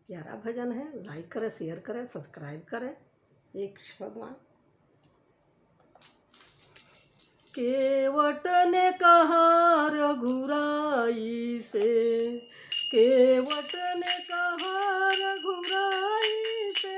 प्यारा भजन है। लाइक करें, शेयर करें, सब्सक्राइब करें। एक भगवान। केवट ने कहा रघुराई से, केवट ने कहा रघुराई से,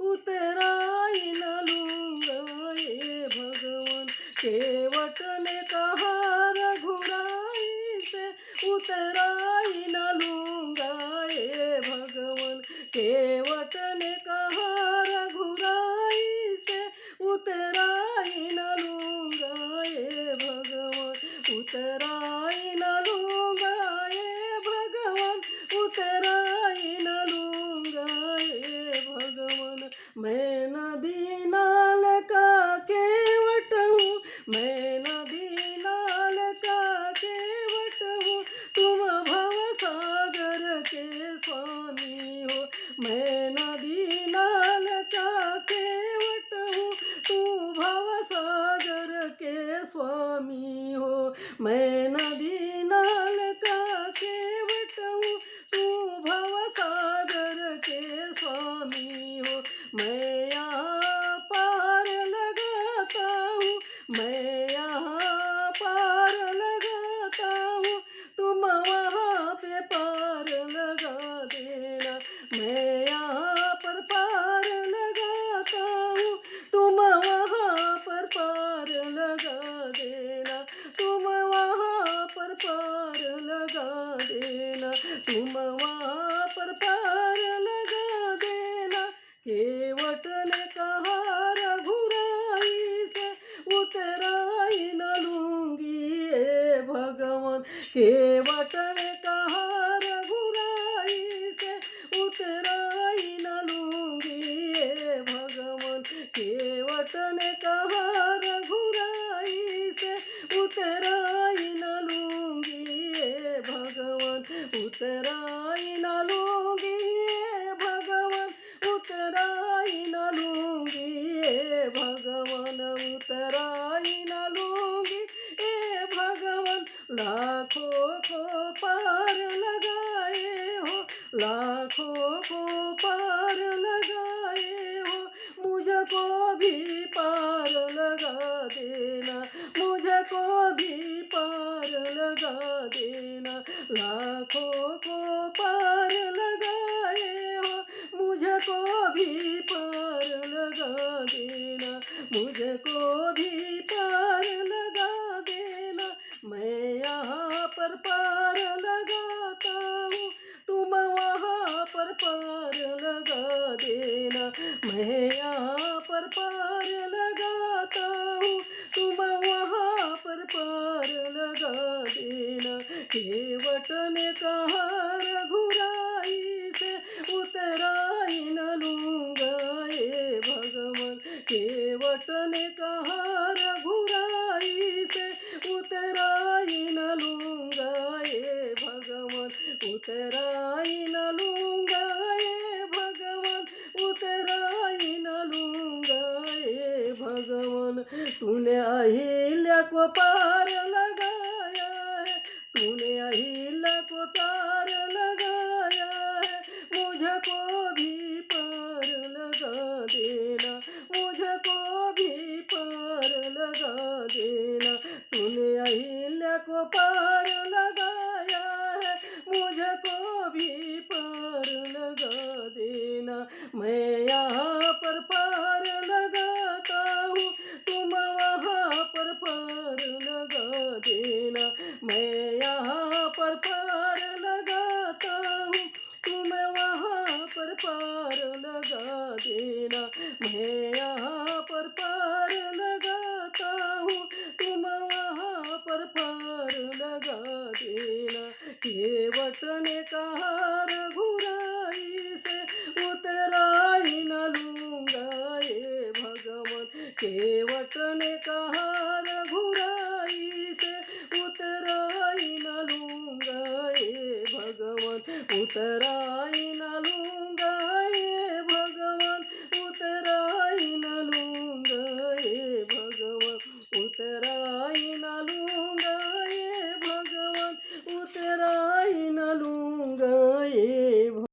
उतराई न लूंगा ये भगवान। केवट ने कहा रघुराई से, उतराई न लूंगा ये भगवान। केवट ने कहा रघुराई से, उतराई न लूंगा ये भगवान। उतराई न लूंगा ये भगवान। उतराई न लूंगा ये भगवान। मैं नदी नाल का केवट हूँ, मैं नदी नाल का केवट हूँ, तुम भव सागर के स्वामी हो। मैं नदी नाल का केवट हूँ, तू भव सागर के स्वामी हो। मैं नदी नाल का केवट हूँ, तू भव सागर के स्वामी हो। मैं यहाँ पार लगाता हूँ, मैं यहाँ पार लगाता हूँ, तुम वहाँ पे पार लगा देना। मैं यहाँ पर पार लगाता हूँ, तुम वहाँ पर पार लगा देना। तुम वहाँ पर पार लगा देना। तुम वहाँ पर पार लगा देना। केवट ने कहा रघुराई से, उतराई न लूंगी ये भगवान। केवट ने कहा रघुराई से, उतराई न लूंगी ये भगवान। केवट ने कहा रघुराई से, उतराई न लूंगी ये भगवान। उतराई न लूंगी ये भगवान। उतराई न लूंगी ये भगवान। उतराई न लूंगी ये भगवान। लाखों को पार लगाए हो, लाखों को पार लगाए हो, मुझको भी पार लगा देना। मुझको भी पार लगा देना। लाखों को पार लगाए हो, मुझको भी पार लगा देना। मुझको भी पार लगा देना। मैं यहाँ पर पार लगाता हूँ, तुम वहाँ पर पार लगा देना। मैं यहाँ पर पार लगाता हूँ, तुम वहाँ पर पार लगा देना। केवट ने कहा रघुराई से, उतराई न लूंगा ये भगवान। केवट ने कहा रघुराई से, उतराई न लूंगा ये भगवान। उतराई न लूंगा ये भगवान। उतराई न लूंगा ये भगवान। तूने अहिल्या को पार लगाया है, तूने अहिल्या को पार लगाया है, मुझको भी पार लगा देना। मुझको भी पार लगा देना। तूने अहिल्या को पार लगाया है, मुझको भी पार लगा देना। मैं यहाँ पर पार लगाता हूँ, तुम वहाँ पर पार लगा देना। मैं यहाँ पर पार लगाता हूँ, तुम वहाँ पर पार लगा देना। मैं यहाँ पर पार लगाता हूँ, तुम वहाँ पर पार लगा देना। केवट ने कहा रघुराई से, उतराई न लूंगा ये भगवान। केवट ने कहा रघुराई से, उतराई न लूंगा ये भगवान। उतराई